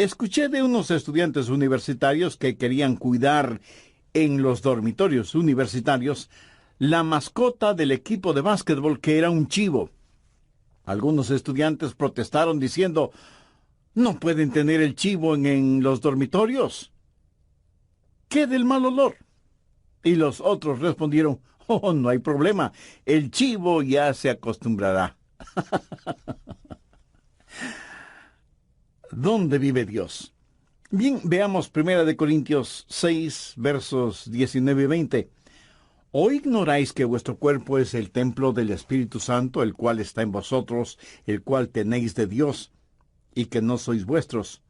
Escuché de unos estudiantes universitarios que querían cuidar en los dormitorios universitarios la mascota del equipo de básquetbol, que era un chivo. Algunos estudiantes protestaron diciendo: «No pueden tener el chivo en los dormitorios. ¿Qué del mal olor?». Y los otros respondieron: «Oh, no hay problema. El chivo ya se acostumbrará». ¿Dónde vive Dios? Bien, veamos 1 Corintios 6, versos 19 y 20. ¿O ignoráis que vuestro cuerpo es el templo del Espíritu Santo, el cual está en vosotros, el cual tenéis de Dios, y que no sois vuestros?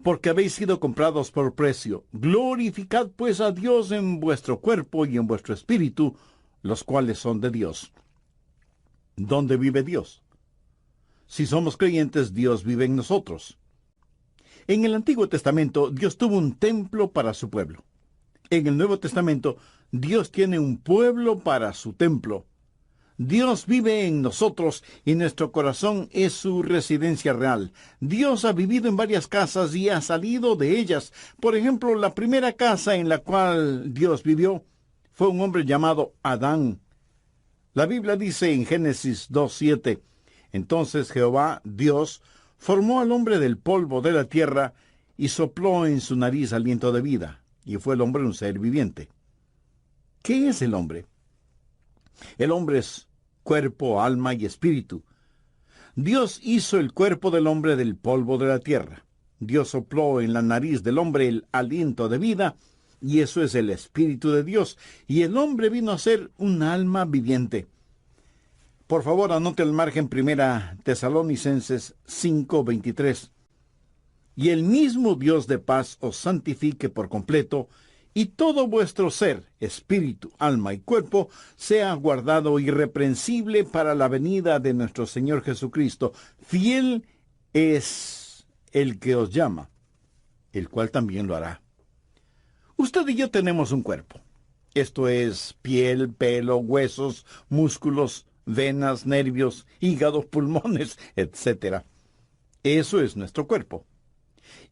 Porque habéis sido comprados por precio. Glorificad pues a Dios en vuestro cuerpo y en vuestro espíritu, los cuales son de Dios. ¿Dónde vive Dios? Si somos creyentes, Dios vive en nosotros. En el Antiguo Testamento, Dios tuvo un templo para su pueblo. En el Nuevo Testamento, Dios tiene un pueblo para su templo. Dios vive en nosotros y nuestro corazón es su residencia real. Dios ha vivido en varias casas y ha salido de ellas. Por ejemplo, la primera casa en la cual Dios vivió fue un hombre llamado Adán. La Biblia dice en Génesis 2:7, «Entonces Jehová, Dios, formó al hombre del polvo de la tierra y sopló en su nariz aliento de vida, y fue el hombre un ser viviente». ¿Qué es el hombre? El hombre es cuerpo, alma y espíritu. Dios hizo el cuerpo del hombre del polvo de la tierra. Dios sopló en la nariz del hombre el aliento de vida, y eso es el Espíritu de Dios, y el hombre vino a ser un alma viviente. Por favor, anote al margen 1 Tesalonicenses 5:23. «Y el mismo Dios de paz os santifique por completo, y todo vuestro ser, espíritu, alma y cuerpo, sea guardado irreprensible para la venida de nuestro Señor Jesucristo. Fiel es el que os llama, el cual también lo hará». Usted y yo tenemos un cuerpo. Esto es piel, pelo, huesos, músculos, venas, nervios, hígado, pulmones, etc. Eso es nuestro cuerpo.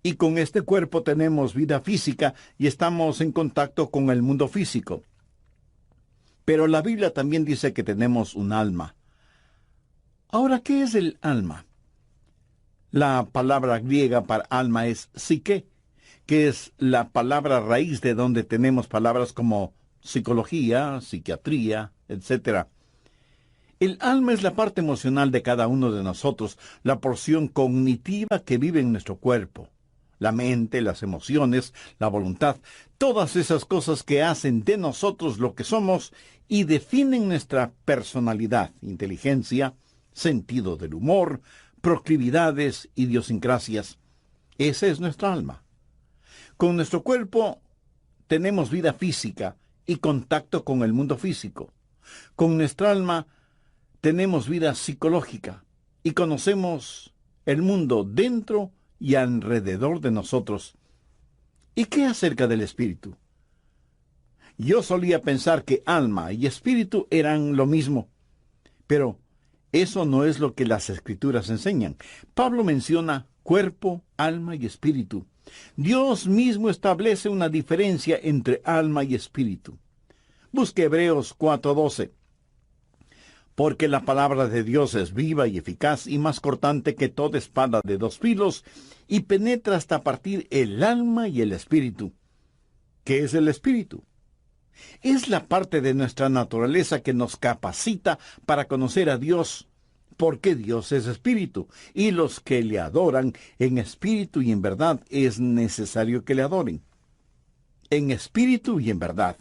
Y con este cuerpo tenemos vida física y estamos en contacto con el mundo físico. Pero la Biblia también dice que tenemos un alma. Ahora, ¿qué es el alma? La palabra griega para alma es psique, que es la palabra raíz de donde tenemos palabras como psicología, psiquiatría, etc. El alma es la parte emocional de cada uno de nosotros, la porción cognitiva que vive en nuestro cuerpo. La mente, las emociones, la voluntad, todas esas cosas que hacen de nosotros lo que somos y definen nuestra personalidad, inteligencia, sentido del humor, proclividades, idiosincrasias. Esa es nuestra alma. Con nuestro cuerpo tenemos vida física y contacto con el mundo físico. Con nuestra alma tenemos vida psicológica y conocemos el mundo dentro y alrededor de nosotros. ¿Y qué acerca del espíritu? Yo solía pensar que alma y espíritu eran lo mismo, pero eso no es lo que las Escrituras enseñan. Pablo menciona cuerpo, alma y espíritu. Dios mismo establece una diferencia entre alma y espíritu. Busque Hebreos 4:12. «Porque la palabra de Dios es viva y eficaz y más cortante que toda espada de dos filos, y penetra hasta partir el alma y el espíritu». ¿Qué es el espíritu? Es la parte de nuestra naturaleza que nos capacita para conocer a Dios, porque Dios es espíritu, y los que le adoran en espíritu y en verdad es necesario que le adoren. En espíritu y en verdad.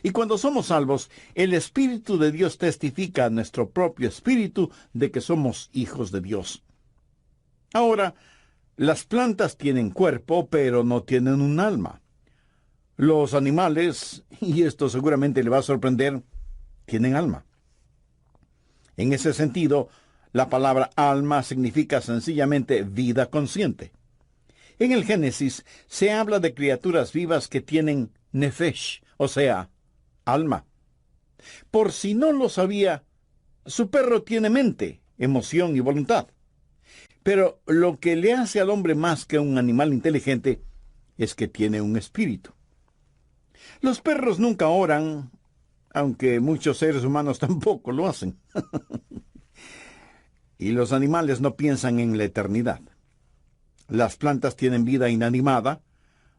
Y cuando somos salvos, el Espíritu de Dios testifica a nuestro propio espíritu de que somos hijos de Dios. Ahora, las plantas tienen cuerpo, pero no tienen un alma. Los animales, y esto seguramente le va a sorprender, tienen alma. En ese sentido, la palabra alma significa sencillamente vida consciente. En el Génesis se habla de criaturas vivas que tienen nefesh, o sea, alma. Por si no lo sabía, su perro tiene mente, emoción y voluntad. Pero lo que le hace al hombre más que un animal inteligente es que tiene un espíritu. Los perros nunca oran, aunque muchos seres humanos tampoco lo hacen. Y los animales no piensan en la eternidad. Las plantas tienen vida inanimada,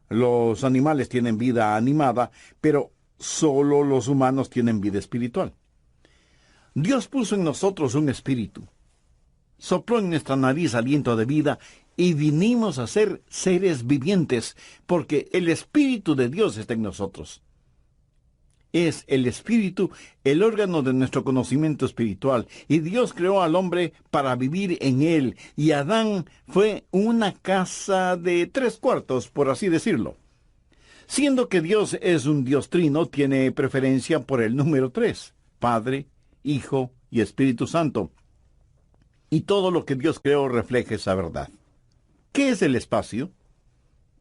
los animales tienen vida animada, pero solo los humanos tienen vida espiritual. Dios puso en nosotros un espíritu. Sopló en nuestra nariz aliento de vida y vinimos a ser seres vivientes, porque el Espíritu de Dios está en nosotros. Es el Espíritu el órgano de nuestro conocimiento espiritual, y Dios creó al hombre para vivir en él, y Adán fue una casa de 3/4, por así decirlo. Siendo que Dios es un Dios trino, tiene preferencia por el número 3, Padre, Hijo y Espíritu Santo. Y todo lo que Dios creó refleja esa verdad. ¿Qué es el espacio?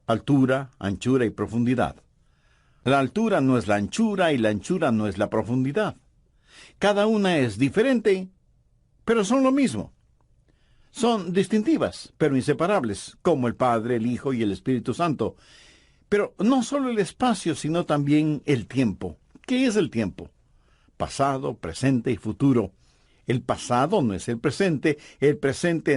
Altura, anchura y profundidad. La altura no es la anchura y la anchura no es la profundidad. Cada una es diferente, pero son lo mismo. Son distintivas, pero inseparables, como el Padre, el Hijo y el Espíritu Santo. Pero no solo el espacio, sino también el tiempo. ¿Qué es el tiempo? Pasado, presente y futuro. El pasado no es el presente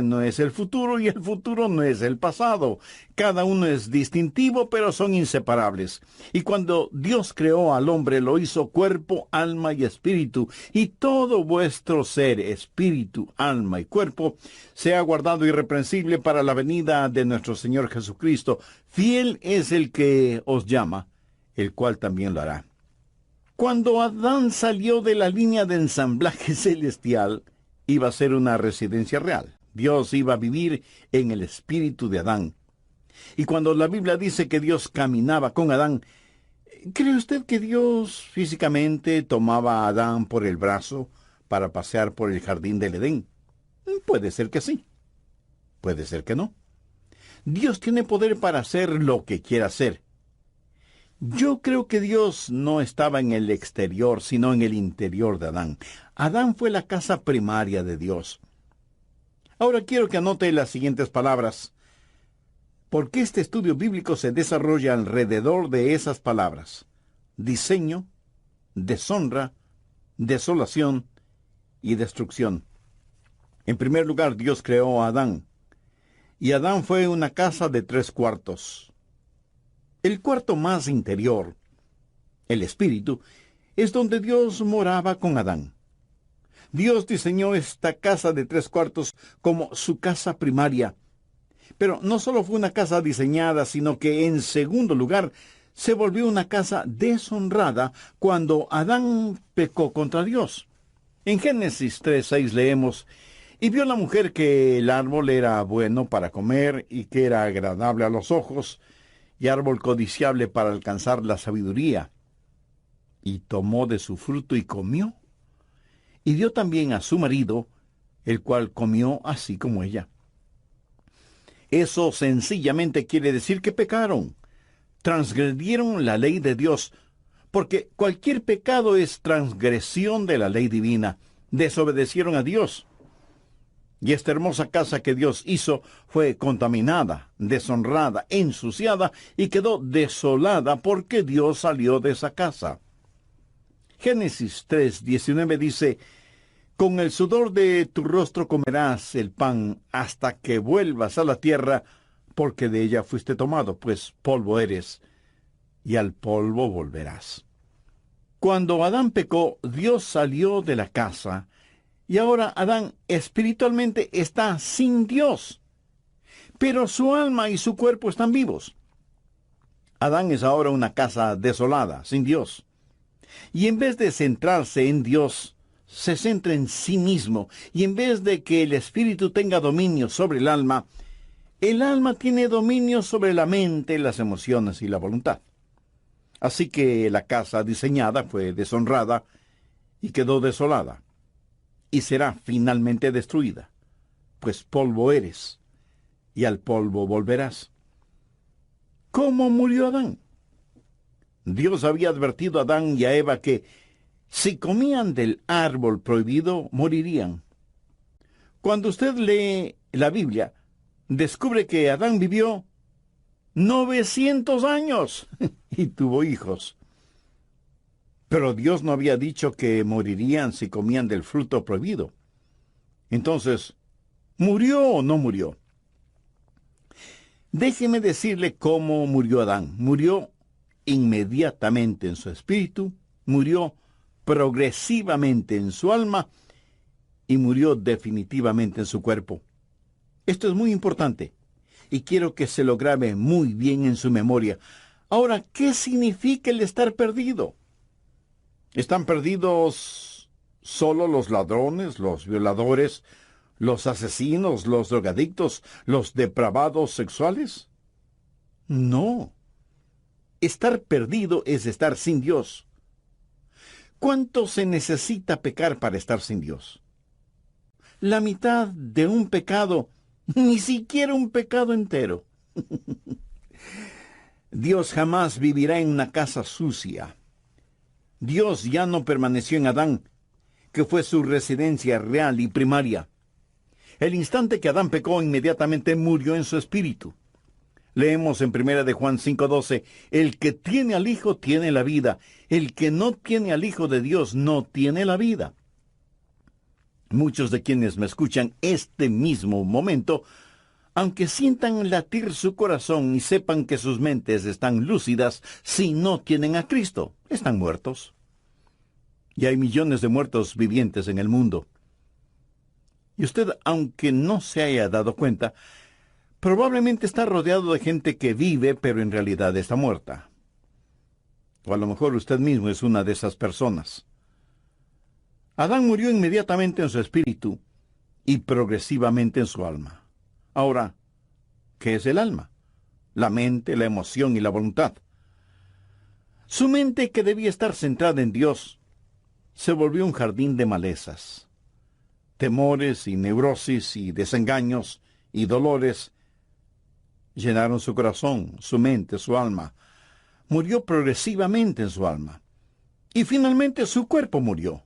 no es el futuro y el futuro no es el pasado. Cada uno es distintivo, pero son inseparables. Y cuando Dios creó al hombre, lo hizo cuerpo, alma y espíritu. Y todo vuestro ser, espíritu, alma y cuerpo, sea guardado irreprensible para la venida de nuestro Señor Jesucristo. Fiel es el que os llama, el cual también lo hará. Cuando Adán salió de la línea de ensamblaje celestial, iba a ser una residencia real. Dios iba a vivir en el espíritu de Adán. Y cuando la Biblia dice que Dios caminaba con Adán, ¿cree usted que Dios físicamente tomaba a Adán por el brazo para pasear por el jardín del Edén? Puede ser que sí. Puede ser que no. Dios tiene poder para hacer lo que quiera hacer. Yo creo que Dios no estaba en el exterior, sino en el interior de Adán. Adán fue la casa primaria de Dios. Ahora quiero que anote las siguientes palabras, porque este estudio bíblico se desarrolla alrededor de esas palabras: diseño, deshonra, desolación y destrucción. En primer lugar, Dios creó a Adán, y Adán fue una casa de 3/4. El cuarto más interior, el espíritu, es donde Dios moraba con Adán. Dios diseñó esta casa de 3/4 como su casa primaria. Pero no solo fue una casa diseñada, sino que en segundo lugar se volvió una casa deshonrada cuando Adán pecó contra Dios. En Génesis 3:6 leemos: «Y vio la mujer que el árbol era bueno para comer y que era agradable a los ojos, y árbol codiciable para alcanzar la sabiduría. Y tomó de su fruto y comió, y dio también a su marido, el cual comió así como ella». Eso sencillamente quiere decir que pecaron, transgredieron la ley de Dios, porque cualquier pecado es transgresión de la ley divina. Desobedecieron a Dios. Y esta hermosa casa que Dios hizo fue contaminada, deshonrada, ensuciada y quedó desolada porque Dios salió de esa casa. Génesis 3:19 dice: «Con el sudor de tu rostro comerás el pan hasta que vuelvas a la tierra, porque de ella fuiste tomado, pues polvo eres, y al polvo volverás». Cuando Adán pecó, Dios salió de la casa, y ahora Adán espiritualmente está sin Dios, pero su alma y su cuerpo están vivos. Adán es ahora una casa desolada, sin Dios. Y en vez de centrarse en Dios, se centra en sí mismo, y en vez de que el espíritu tenga dominio sobre el alma tiene dominio sobre la mente, las emociones y la voluntad. Así que la casa diseñada fue deshonrada y quedó desolada, y será finalmente destruida, pues polvo eres, y al polvo volverás. ¿Cómo murió Adán? Dios había advertido a Adán y a Eva que si comían del árbol prohibido, morirían. Cuando usted lee la Biblia descubre que Adán vivió 900 años y tuvo hijos. Pero Dios no había dicho que morirían si comían del fruto prohibido. Entonces, ¿murió o no murió? Déjeme decirle cómo murió Adán. Murió inmediatamente en su espíritu, murió progresivamente en su alma y murió definitivamente en su cuerpo. Esto es muy importante y quiero que se lo grabe muy bien en su memoria. Ahora, ¿qué significa el estar perdido? ¿Están perdidos solo los ladrones, los violadores, los asesinos, los drogadictos, los depravados sexuales? No. Estar perdido es estar sin Dios. ¿Cuánto se necesita pecar para estar sin Dios? La mitad de un pecado, ni siquiera un pecado entero. Dios jamás vivirá en una casa sucia. Dios ya no permaneció en Adán, que fue su residencia real y primaria. El instante que Adán pecó, inmediatamente murió en su espíritu. Leemos en 1 de Juan 5:12, el que tiene al Hijo tiene la vida, el que no tiene al Hijo de Dios no tiene la vida. Muchos de quienes me escuchan este mismo momento, aunque sientan latir su corazón y sepan que sus mentes están lúcidas, si no tienen a Cristo, están muertos. Y hay millones de muertos vivientes en el mundo. Y usted, aunque no se haya dado cuenta, probablemente está rodeado de gente que vive, pero en realidad está muerta. O a lo mejor usted mismo es una de esas personas. Adán murió inmediatamente en su espíritu y progresivamente en su alma. Ahora, ¿qué es el alma? La mente, la emoción y la voluntad. Su mente, que debía estar centrada en Dios, se volvió un jardín de malezas. Temores y neurosis y desengaños y dolores llenaron su corazón, su mente, su alma. Murió progresivamente en su alma. Y finalmente su cuerpo murió.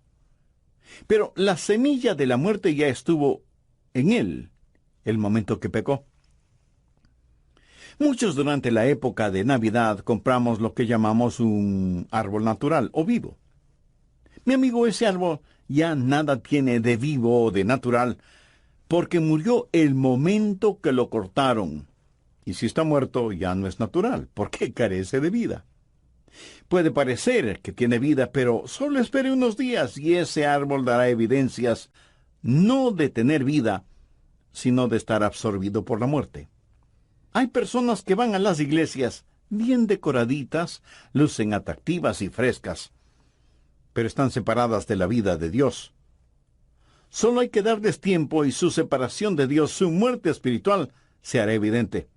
Pero la semilla de la muerte ya estuvo en él el momento que pecó. Muchos durante la época de Navidad compramos lo que llamamos un árbol natural o vivo. Mi amigo, ese árbol ya nada tiene de vivo o de natural, porque murió el momento que lo cortaron. Y si está muerto, ya no es natural, porque carece de vida. Puede parecer que tiene vida, pero solo espere unos días y ese árbol dará evidencias no de tener vida, sino de estar absorbido por la muerte. Hay personas que van a las iglesias bien decoraditas, lucen atractivas y frescas, pero están separadas de la vida de Dios. Solo hay que darles tiempo y su separación de Dios, su muerte espiritual, se hará evidente.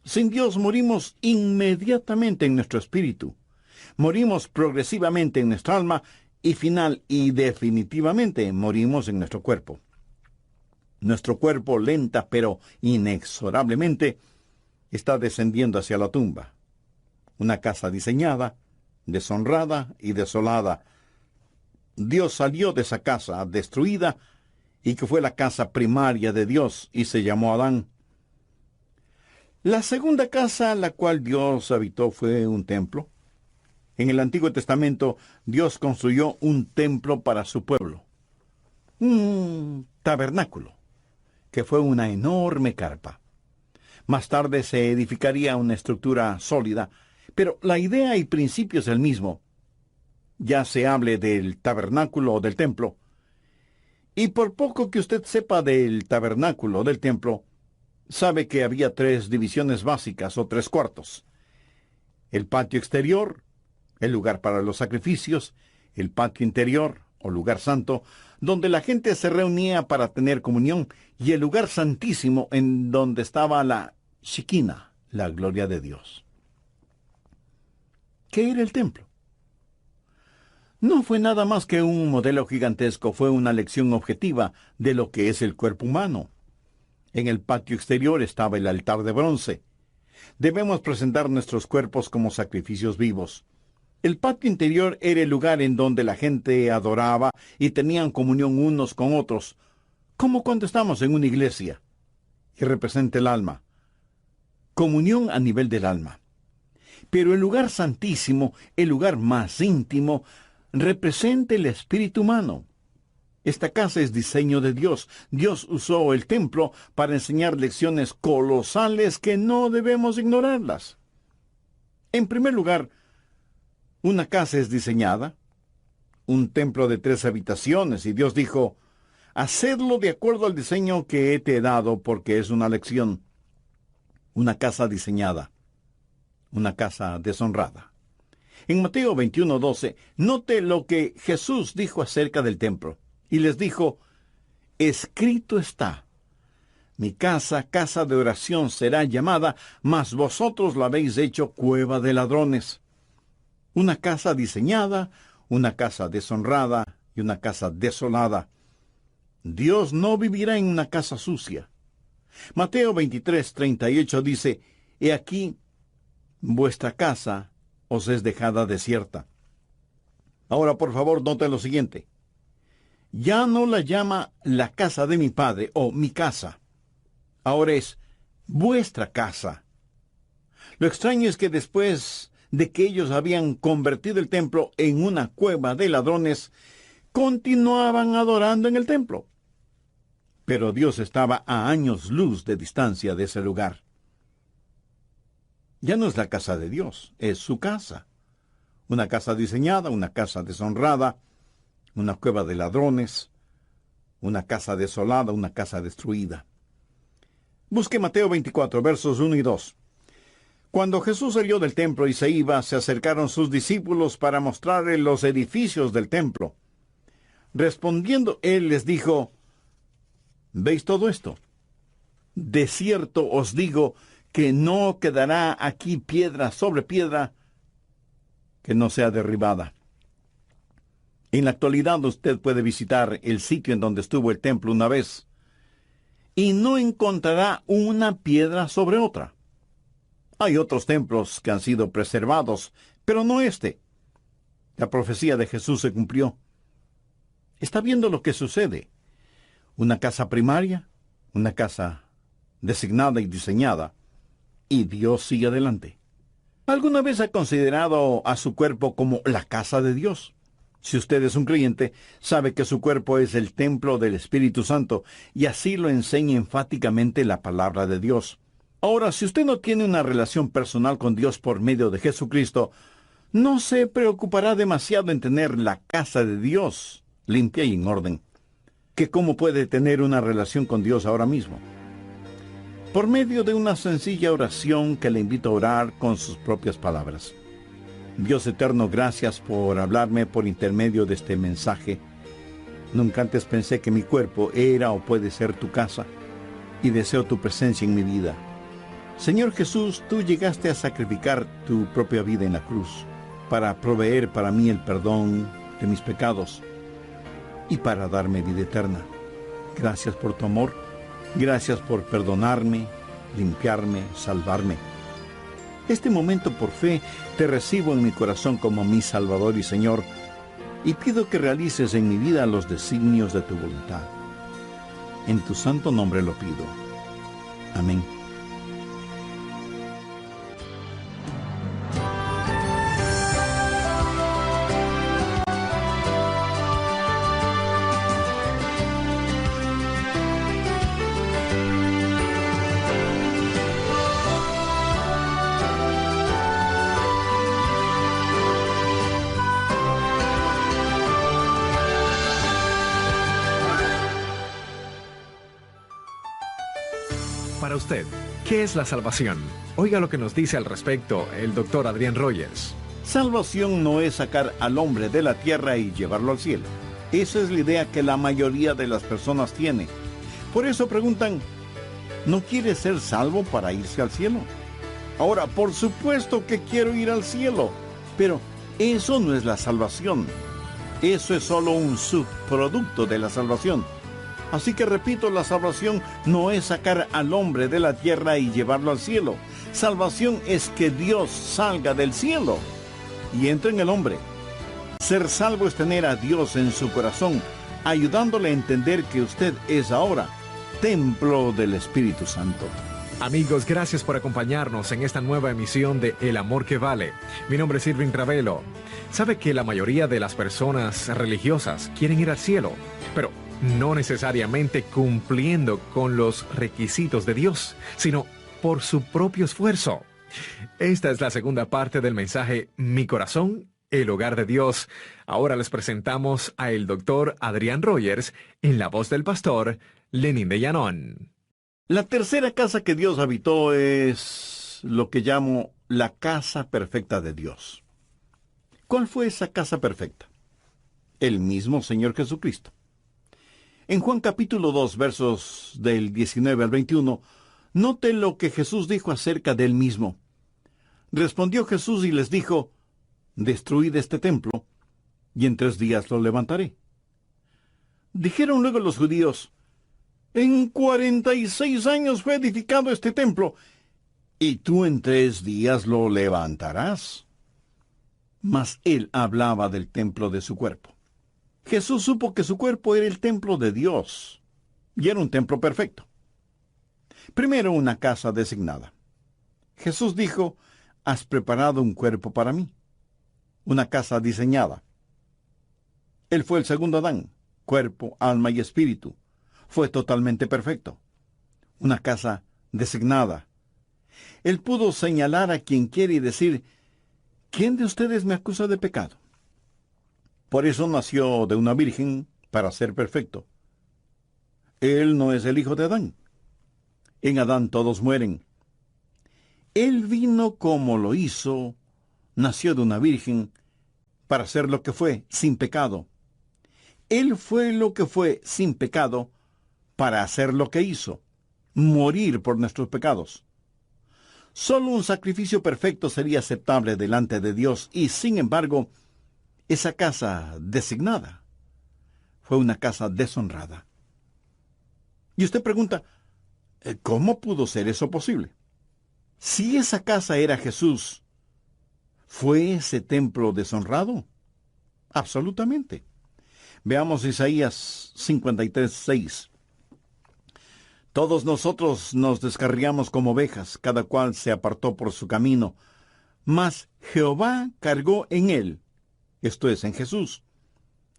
Sin Dios morimos inmediatamente en nuestro espíritu. Morimos progresivamente en nuestra alma y final y definitivamente morimos en nuestro cuerpo. Nuestro cuerpo lenta pero inexorablemente está descendiendo hacia la tumba. Una casa diseñada, deshonrada y desolada. Dios salió de esa casa destruida y que fue la casa primaria de Dios y se llamó Adán. La segunda casa a la cual Dios habitó fue un templo. En el Antiguo Testamento, Dios construyó un templo para su pueblo. Un tabernáculo, que fue una enorme carpa. Más tarde se edificaría una estructura sólida, pero la idea y principio es el mismo. Ya se hable del tabernáculo o del templo. Y por poco que usted sepa del tabernáculo o del templo, sabe que había 3 divisiones básicas o 3 cuartos. El patio exterior, el lugar para los sacrificios, el patio interior o lugar santo, donde la gente se reunía para tener comunión, y el lugar santísimo en donde estaba la Shekinah, la gloria de Dios. ¿Qué era el templo? No fue nada más que un modelo gigantesco, fue una lección objetiva de lo que es el cuerpo humano. En el patio exterior estaba el altar de bronce. Debemos presentar nuestros cuerpos como sacrificios vivos. El patio interior era el lugar en donde la gente adoraba y tenían comunión unos con otros, Como cuando estamos en una iglesia y representa el alma. Comunión a nivel del alma. Pero el lugar santísimo, el lugar más íntimo, representa el espíritu humano. Esta casa es diseño de Dios. Dios usó el templo para enseñar lecciones colosales que no debemos ignorarlas. En primer lugar, una casa es diseñada, un templo de 3 habitaciones, y Dios dijo, hacedlo de acuerdo al diseño que te he dado, porque es una lección. Una casa diseñada, una casa deshonrada. En Mateo 21:12, note lo que Jesús dijo acerca del templo. Y les dijo, escrito está, mi casa, casa de oración será llamada, mas vosotros la habéis hecho cueva de ladrones. Una casa diseñada, una casa deshonrada y una casa desolada. Dios no vivirá en una casa sucia. Mateo 23:38 dice, he aquí, vuestra casa os es dejada desierta. Ahora, por favor, note lo siguiente. Ya no la llama la casa de mi padre o mi casa. Ahora es vuestra casa. Lo extraño es que después de que ellos habían convertido el templo en una cueva de ladrones, continuaban adorando en el templo. Pero Dios estaba a años luz de distancia de ese lugar. Ya no es la casa de Dios, es su casa. Una casa diseñada, una casa deshonrada, una cueva de ladrones, una casa desolada, una casa destruida. Busque Mateo 24, versos 1 y 2. Cuando Jesús salió del templo y se iba, se acercaron sus discípulos para mostrarle los edificios del templo. Respondiendo él les dijo, ¿veis todo esto? De cierto os digo que no quedará aquí piedra sobre piedra que no sea derribada. En la actualidad usted puede visitar el sitio en donde estuvo el templo una vez y no encontrará una piedra sobre otra. Hay otros templos que han sido preservados, pero no este. La profecía de Jesús se cumplió. Está viendo lo que sucede. Una casa primaria, una casa designada y diseñada, y Dios sigue adelante. ¿Alguna vez ha considerado a su cuerpo como la casa de Dios? Si usted es un creyente, sabe que su cuerpo es el templo del Espíritu Santo, y así lo enseña enfáticamente la palabra de Dios. Ahora, si usted no tiene una relación personal con Dios por medio de Jesucristo, no se preocupará demasiado en tener la casa de Dios limpia y en orden. ¿Que cómo puede tener una relación con Dios ahora mismo? Por medio de una sencilla oración que le invito a orar con sus propias palabras. Dios eterno, gracias por hablarme por intermedio de este mensaje. Nunca antes pensé que mi cuerpo era o puede ser tu casa, y deseo tu presencia en mi vida. Señor Jesús, tú llegaste a sacrificar tu propia vida en la cruz, para proveer para mí el perdón de mis pecados, y para darme vida eterna. Gracias por tu amor, gracias por perdonarme, limpiarme, salvarme. Este momento por fe te recibo en mi corazón como mi Salvador y Señor, y pido que realices en mi vida los designios de tu voluntad. En tu santo nombre lo pido. Amén. Para usted, ¿qué es la salvación? Oiga lo que nos dice al respecto el doctor Adrián Rogers. Salvación no es sacar al hombre de la tierra y llevarlo al cielo. Esa es la idea que la mayoría de las personas tiene. Por eso preguntan, ¿no quiere ser salvo para irse al cielo? Ahora, por supuesto que quiero ir al cielo, pero eso no es la salvación. Eso es solo un subproducto de la salvación. Así que repito, la salvación no es sacar al hombre de la tierra y llevarlo al cielo. Salvación es que Dios salga del cielo y entre en el hombre. Ser salvo es tener a Dios en su corazón, ayudándole a entender que usted es ahora templo del Espíritu Santo. Amigos, gracias por acompañarnos en esta nueva emisión de El Amor que Vale. Mi nombre es Irving Ravelo. Sabe que la mayoría de las personas religiosas quieren ir al cielo, pero no necesariamente cumpliendo con los requisitos de Dios, sino por su propio esfuerzo. Esta es la segunda parte del mensaje Mi Corazón, el Hogar de Dios. Ahora les presentamos a el doctor Adrián Rogers en la voz del pastor Lenín de Llanón. La tercera casa que Dios habitó es lo que llamo la casa perfecta de Dios. ¿Cuál fue esa casa perfecta? El mismo Señor Jesucristo. En Juan capítulo 2, versos del 19 al 21, note lo que Jesús dijo acerca de él mismo. Respondió Jesús y les dijo: destruid este templo, y en 3 días lo levantaré. Dijeron luego los judíos: en 46 años fue edificado este templo, y tú en 3 días lo levantarás. Mas él hablaba del templo de su cuerpo. Jesús supo que su cuerpo era el templo de Dios, y era un templo perfecto. Primero, una casa designada. Jesús dijo: has preparado un cuerpo para mí. Una casa diseñada. Él fue el segundo Adán, cuerpo, alma y espíritu. Fue totalmente perfecto. Una casa designada. Él pudo señalar a quien quiere y decir: ¿quién de ustedes me acusa de pecado? Por eso nació de una virgen, para ser perfecto. Él no es el hijo de Adán. En Adán todos mueren. Él vino como lo hizo, nació de una virgen, para ser lo que fue, sin pecado. Él fue lo que fue, sin pecado, para hacer lo que hizo, morir por nuestros pecados. Solo un sacrificio perfecto sería aceptable delante de Dios, y sin embargo, esa casa designada fue una casa deshonrada. Y usted pregunta: ¿cómo pudo ser eso posible? Si esa casa era Jesús, ¿fue ese templo deshonrado? Absolutamente. Veamos Isaías 53:6. Todos nosotros nos descarriamos como ovejas, cada cual se apartó por su camino, mas Jehová cargó en él, esto es, en Jesús,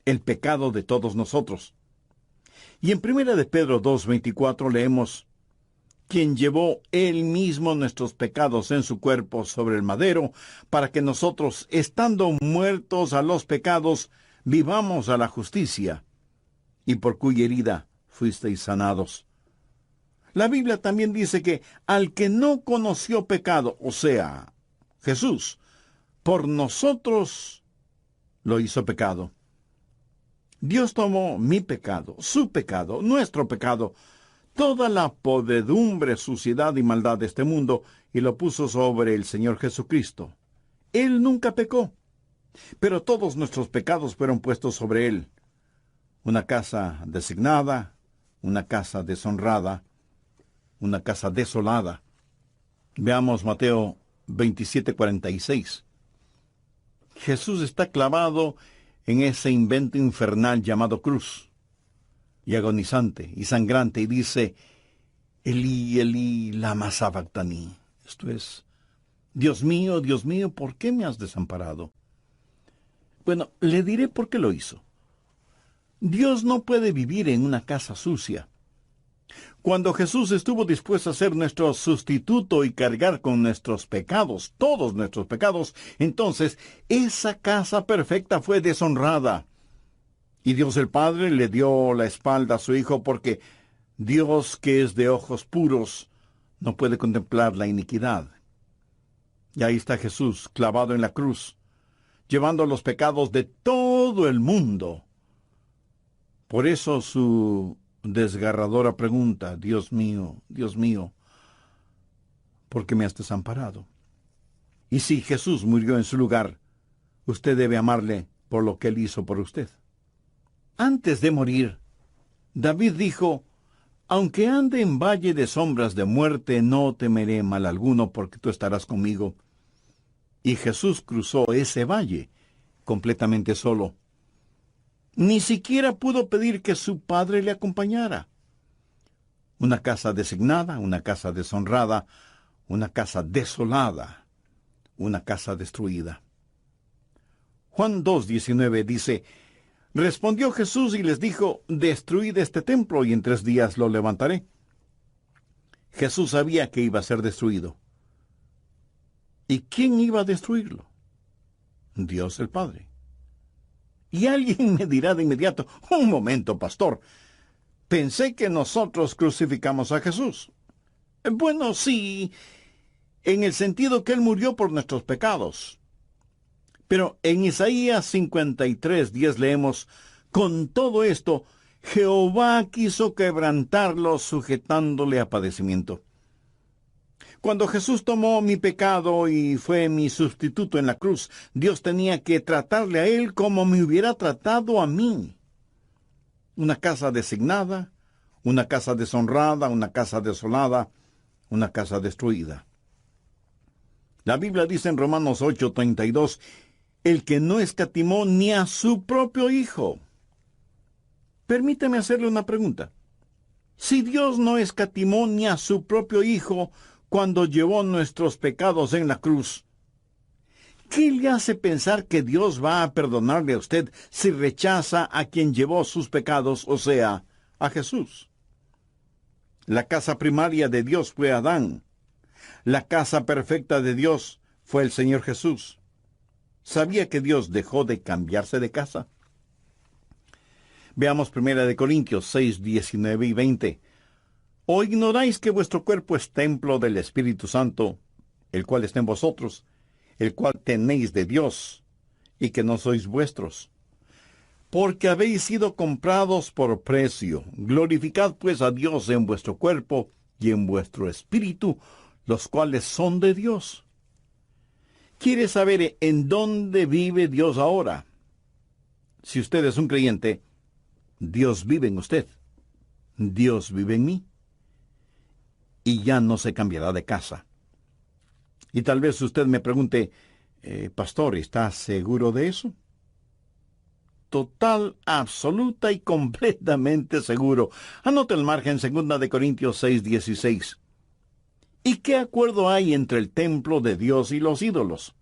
el pecado de todos nosotros. Y en 1 de Pedro 2:24 leemos: quien llevó él mismo nuestros pecados en su cuerpo sobre el madero, para que nosotros, estando muertos a los pecados, vivamos a la justicia, y por cuya herida fuisteis sanados. La Biblia también dice que al que no conoció pecado, o sea, Jesús, por nosotros lo hizo pecado. Dios tomó mi pecado, su pecado, nuestro pecado, toda la podredumbre, suciedad y maldad de este mundo, y lo puso sobre el Señor Jesucristo. Él nunca pecó, pero todos nuestros pecados fueron puestos sobre él. Una casa designada, una casa deshonrada, una casa desolada. Veamos Mateo 27:46. Jesús está clavado en ese invento infernal llamado cruz, y agonizante y sangrante, y dice: Elí, Elí, lama sabactani. Esto es: Dios mío, ¿por qué me has desamparado? Bueno, le diré por qué lo hizo. Dios no puede vivir en una casa sucia. Cuando Jesús estuvo dispuesto a ser nuestro sustituto y cargar con nuestros pecados, todos nuestros pecados, entonces esa casa perfecta fue deshonrada. Y Dios el Padre le dio la espalda a su Hijo, porque Dios, que es de ojos puros, no puede contemplar la iniquidad. Y ahí está Jesús, clavado en la cruz, llevando los pecados de todo el mundo. Por eso su desgarradora pregunta: Dios mío, ¿por qué me has desamparado? Y si Jesús murió en su lugar, usted debe amarle por lo que él hizo por usted. Antes de morir, David dijo: aunque ande en valle de sombras de muerte, no temeré mal alguno, porque tú estarás conmigo. Y Jesús cruzó ese valle completamente solo. Ni siquiera pudo pedir que su padre le acompañara. Una casa designada, una casa deshonrada, una casa desolada, una casa destruida. Juan 2:19 dice: respondió Jesús y les dijo: destruid este templo y en 3 días lo levantaré. Jesús sabía que iba a ser destruido. ¿Y quién iba a destruirlo? Dios el Padre. Y alguien me dirá de inmediato: un momento, pastor, pensé que nosotros crucificamos a Jesús. Bueno, sí, en el sentido que Él murió por nuestros pecados. Pero en Isaías 53:10 leemos: con todo esto, Jehová quiso quebrantarlo, sujetándole a padecimiento. Cuando Jesús tomó mi pecado y fue mi sustituto en la cruz, Dios tenía que tratarle a Él como me hubiera tratado a mí. Una casa designada, una casa deshonrada, una casa desolada, una casa destruida. La Biblia dice en Romanos 8:32, el que no escatimó ni a su propio Hijo. Permíteme hacerle una pregunta. Si Dios no escatimó ni a su propio Hijo cuando llevó nuestros pecados en la cruz, ¿qué le hace pensar que Dios va a perdonarle a usted si rechaza a quien llevó sus pecados, o sea, a Jesús? La casa primaria de Dios fue Adán. La casa perfecta de Dios fue el Señor Jesús. ¿Sabía que Dios dejó de cambiarse de casa? Veamos 1 Corintios 6, 19 y 20. ¿O ignoráis que vuestro cuerpo es templo del Espíritu Santo, el cual está en vosotros, el cual tenéis de Dios, y que no sois vuestros? Porque habéis sido comprados por precio. Glorificad pues a Dios en vuestro cuerpo y en vuestro espíritu, los cuales son de Dios. ¿Quiere saber en dónde vive Dios ahora? Si usted es un creyente, Dios vive en usted. Dios vive en mí. Y ya no se cambiará de casa. Y tal vez usted me pregunte: pastor, ¿está seguro de eso? Total, absoluta y completamente seguro. Anote el margen, 2 Corintios 6:16. ¿Y qué acuerdo hay entre el templo de Dios y los ídolos?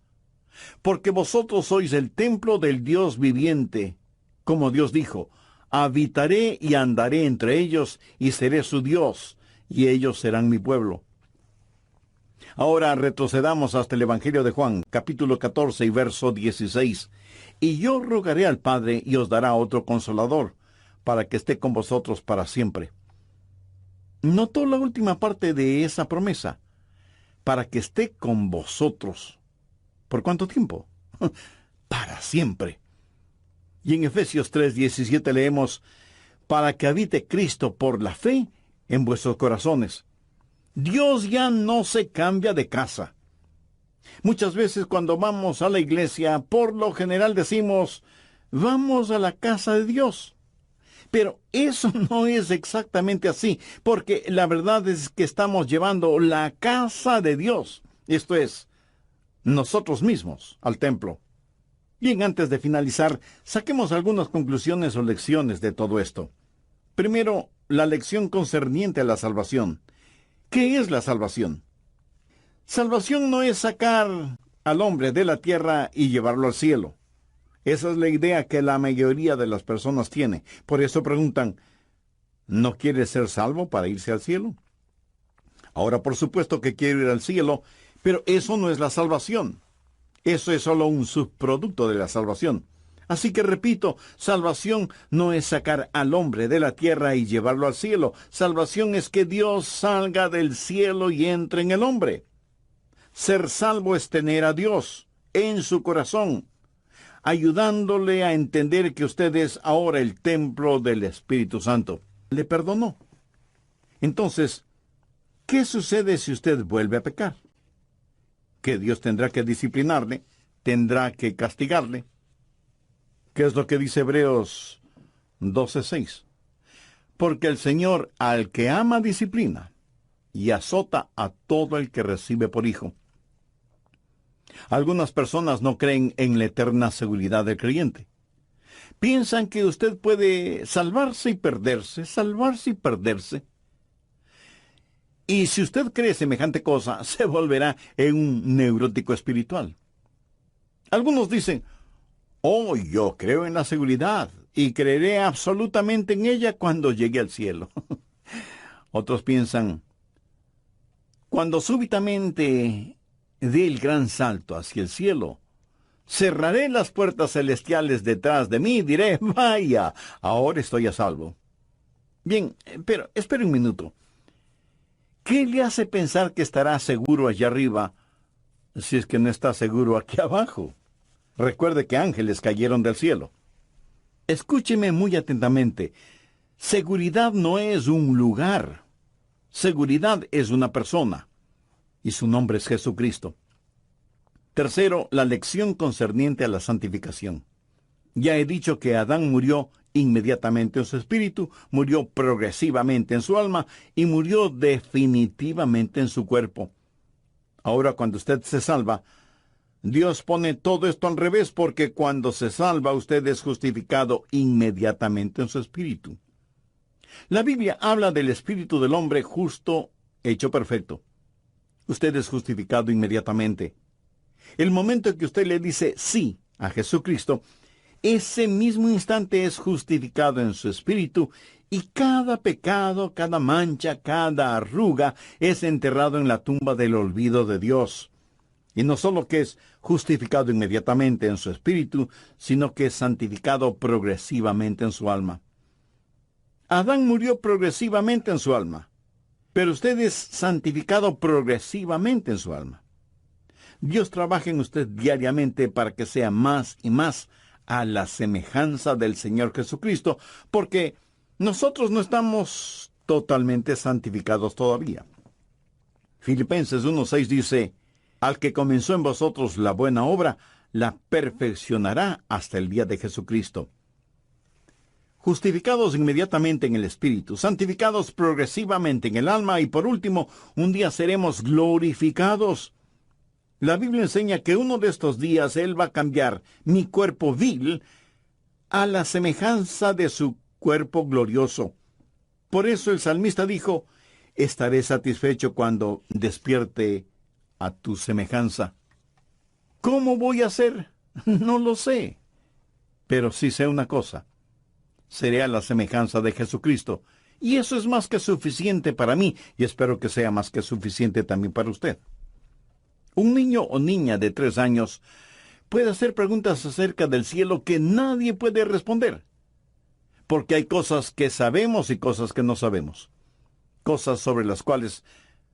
Porque vosotros sois el templo del Dios viviente. Como Dios dijo: habitaré y andaré entre ellos, y seré su Dios, y ellos serán mi pueblo. Ahora retrocedamos hasta el Evangelio de Juan, capítulo 14 y verso 16. Y yo rogaré al Padre, y os dará otro Consolador, para que esté con vosotros para siempre. ¿Notó la última parte de esa promesa? Para que esté con vosotros. ¿Por cuánto tiempo? Para siempre. Y en Efesios 3:17 leemos: para que habite Cristo por la fe en vuestros corazones. Dios ya no se cambia de casa. Muchas veces cuando vamos a la iglesia, por lo general decimos: vamos a la casa de Dios. Pero eso no es exactamente así, porque la verdad es que estamos llevando la casa de Dios, esto es, nosotros mismos, al templo. Bien, antes de finalizar, saquemos algunas conclusiones o lecciones de todo esto. Primero, la lección concerniente a la salvación. ¿Qué es la salvación? Salvación no es sacar al hombre de la tierra y llevarlo al cielo. Esa es la idea que la mayoría de las personas tiene. Por eso preguntan: ¿no quiere ser salvo para irse al cielo? Ahora, por supuesto que quiero ir al cielo, pero eso no es la salvación. Eso es solo un subproducto de la salvación. Así que repito, salvación no es sacar al hombre de la tierra y llevarlo al cielo. Salvación es que Dios salga del cielo y entre en el hombre. Ser salvo es tener a Dios en su corazón, ayudándole a entender que usted es ahora el templo del Espíritu Santo. Le perdonó. Entonces, ¿qué sucede si usted vuelve a pecar? Que Dios tendrá que disciplinarle, tendrá que castigarle. ¿Qué es lo que dice Hebreos 12:6? Porque el Señor al que ama disciplina y azota a todo el que recibe por hijo. Algunas personas no creen en la eterna seguridad del creyente. Piensan que usted puede salvarse y perderse, salvarse y perderse. Y si usted cree semejante cosa, se volverá en un neurótico espiritual. Algunos dicen, oh, yo creo en la seguridad y creeré absolutamente en ella cuando llegue al cielo. Otros piensan, cuando súbitamente dé el gran salto hacia el cielo, cerraré las puertas celestiales detrás de mí y diré, vaya, ahora estoy a salvo. Bien, pero espere un minuto. ¿Qué le hace pensar que estará seguro allá arriba si es que no está seguro aquí abajo? Recuerde que ángeles cayeron del cielo. Escúcheme muy atentamente. Seguridad no es un lugar. Seguridad es una persona. Y su nombre es Jesucristo. Tercero, la lección concerniente a la santificación. Ya he dicho que Adán murió inmediatamente en su espíritu, murió progresivamente en su alma y murió definitivamente en su cuerpo. Ahora, cuando usted se salva, Dios pone todo esto al revés, porque cuando se salva usted es justificado inmediatamente en su espíritu. La Biblia habla del espíritu del hombre justo, hecho perfecto. Usted es justificado inmediatamente. El momento en que usted le dice sí a Jesucristo, ese mismo instante es justificado en su espíritu y cada pecado, cada mancha, cada arruga es enterrado en la tumba del olvido de Dios. Y no solo que es justificado inmediatamente en su espíritu, sino que es santificado progresivamente en su alma. Adán murió progresivamente en su alma, pero usted es santificado progresivamente en su alma. Dios trabaja en usted diariamente para que sea más y más a la semejanza del Señor Jesucristo, porque nosotros no estamos totalmente santificados todavía. Filipenses 1:6 dice, al que comenzó en vosotros la buena obra, la perfeccionará hasta el día de Jesucristo. Justificados inmediatamente en el Espíritu, santificados progresivamente en el alma y por último, un día seremos glorificados. La Biblia enseña que uno de estos días Él va a cambiar mi cuerpo vil a la semejanza de su cuerpo glorioso. Por eso el salmista dijo, estaré satisfecho cuando despierte a tu semejanza. ¿Cómo voy a hacer? No lo sé. Pero sí sé una cosa. Seré a la semejanza de Jesucristo. Y eso es más que suficiente para mí, y espero que sea más que suficiente también para usted. Un niño o niña de 3 años puede hacer preguntas acerca del cielo que nadie puede responder. Porque hay cosas que sabemos y cosas que no sabemos. Cosas sobre las cuales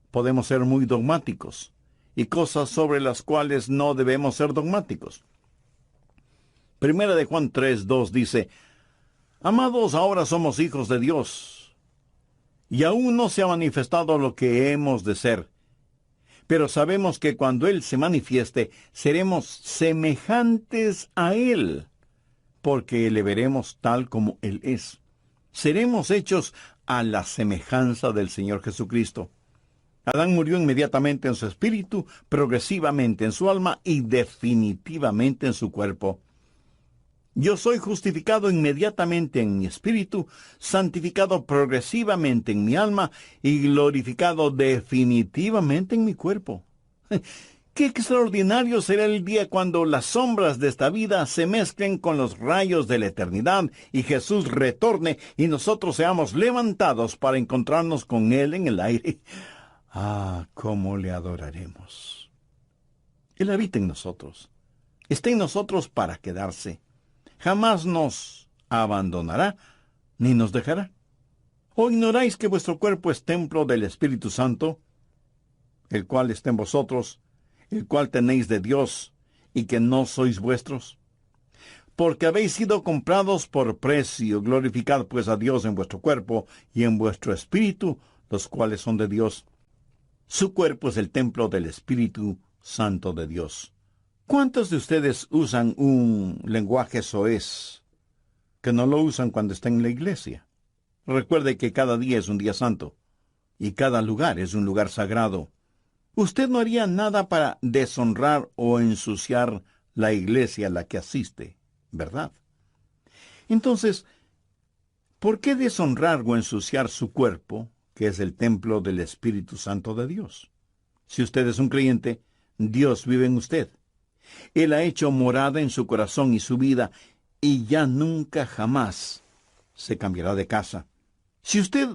podemos ser muy dogmáticos y cosas sobre las cuales no debemos ser dogmáticos. Primera de Juan 3:2 dice, amados, ahora somos hijos de Dios, y aún no se ha manifestado lo que hemos de ser. Pero sabemos que cuando Él se manifieste, seremos semejantes a Él, porque le veremos tal como Él es. Seremos hechos a la semejanza del Señor Jesucristo. Adán murió inmediatamente en su espíritu, progresivamente en su alma y definitivamente en su cuerpo. Yo soy justificado inmediatamente en mi espíritu, santificado progresivamente en mi alma y glorificado definitivamente en mi cuerpo. ¡Qué extraordinario será el día cuando las sombras de esta vida se mezclen con los rayos de la eternidad y Jesús retorne y nosotros seamos levantados para encontrarnos con Él en el aire! ¡Ah, cómo le adoraremos! Él habita en nosotros. Está en nosotros para quedarse. Jamás nos abandonará, ni nos dejará. ¿O ignoráis que vuestro cuerpo es templo del Espíritu Santo, el cual está en vosotros, el cual tenéis de Dios, y que no sois vuestros? Porque habéis sido comprados por precio. Glorificad pues a Dios en vuestro cuerpo y en vuestro espíritu, los cuales son de Dios. Su cuerpo es el templo del Espíritu Santo de Dios. ¿Cuántos de ustedes usan un lenguaje soez que no lo usan cuando están en la iglesia? Recuerde que cada día es un día santo y cada lugar es un lugar sagrado. Usted no haría nada para deshonrar o ensuciar la iglesia a la que asiste, ¿verdad? Entonces, ¿por qué deshonrar o ensuciar su cuerpo, que es el templo del Espíritu Santo de Dios? Si usted es un creyente, Dios vive en usted. Él ha hecho morada en su corazón y su vida, y ya nunca jamás se cambiará de casa. Si usted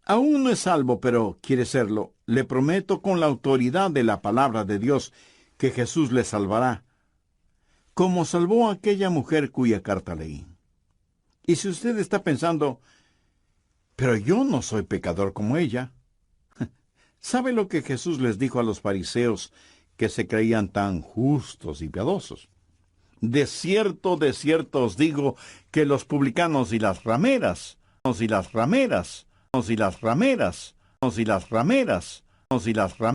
aún no es salvo, pero quiere serlo, le prometo con la autoridad de la palabra de Dios que Jesús le salvará, como salvó a aquella mujer cuya carta leí. Y si usted está pensando, pero yo no soy pecador como ella, ¿sabe lo que Jesús les dijo a los fariseos que se creían tan justos y piadosos? De cierto os digo que los publicanos y las rameras, y las rameras, y las rameras, y las rameras, y las rameras,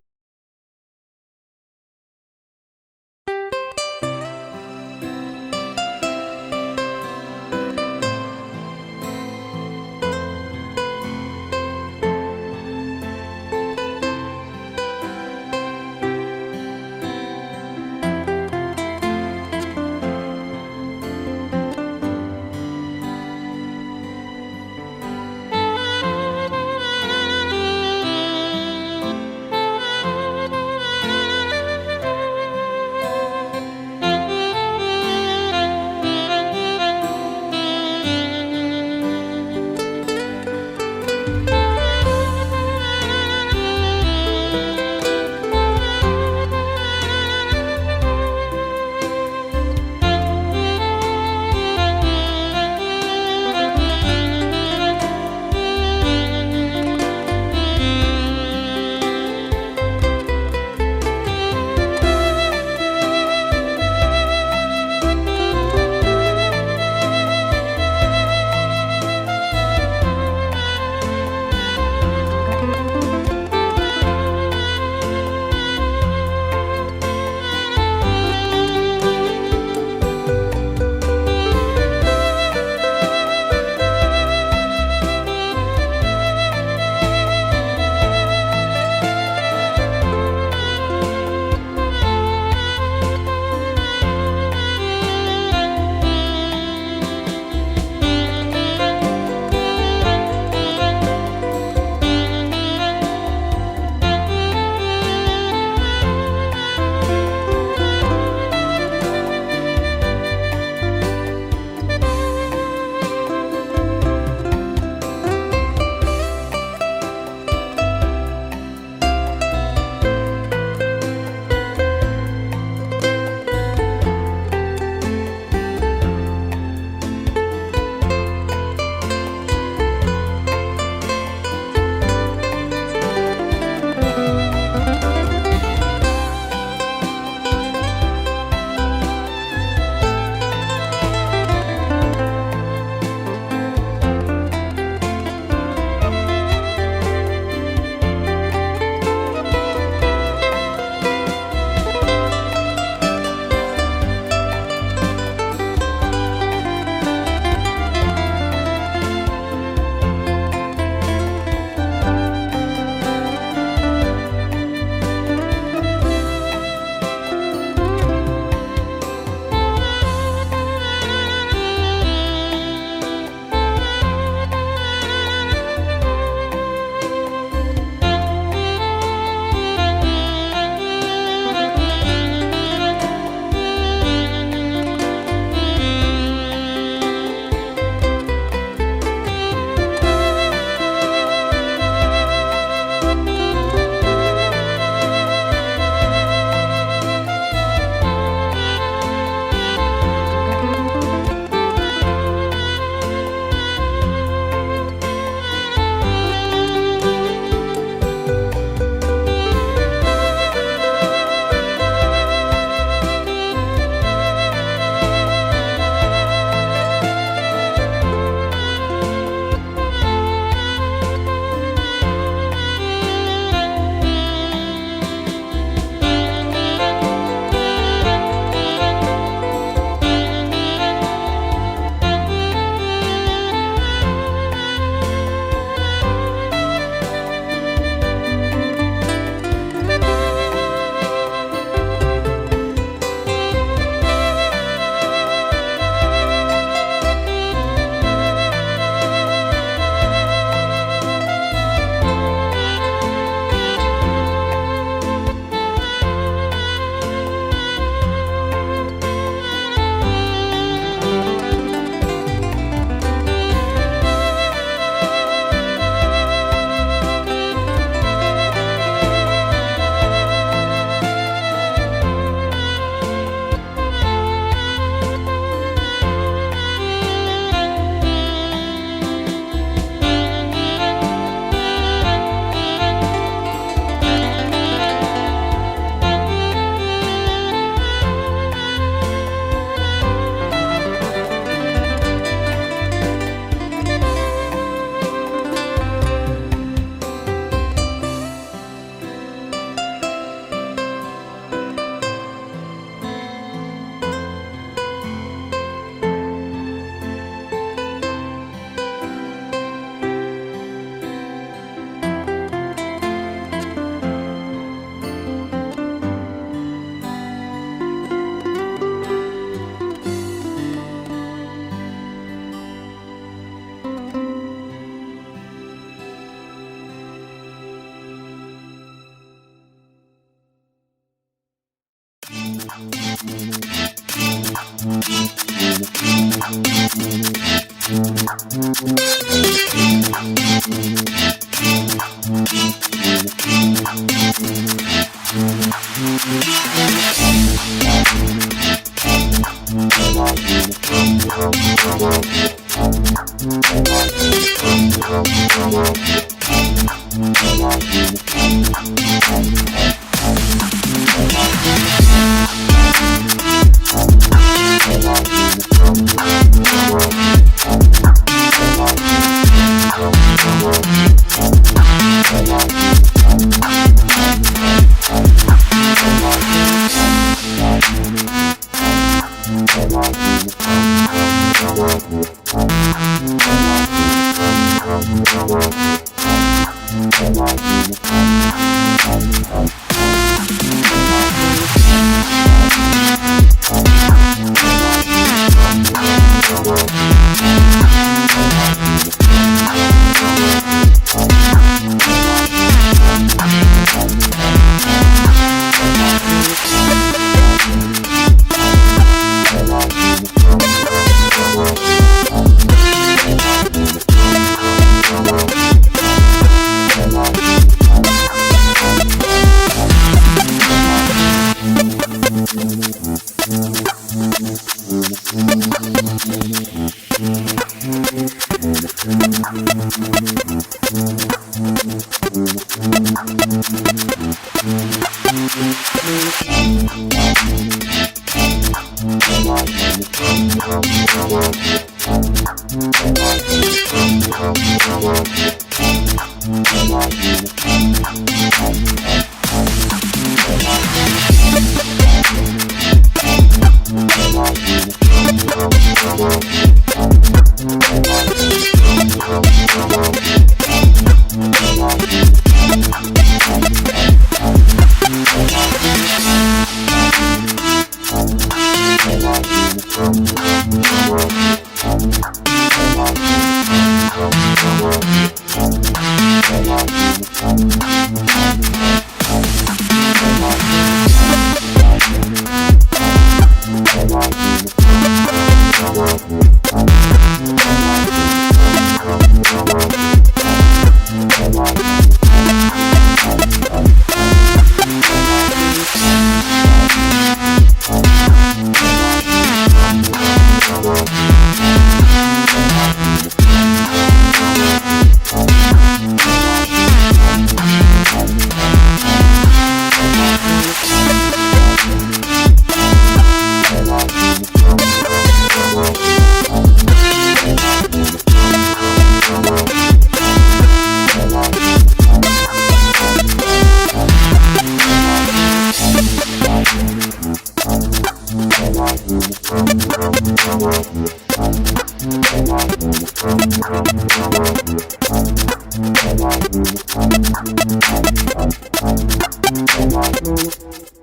Thank you.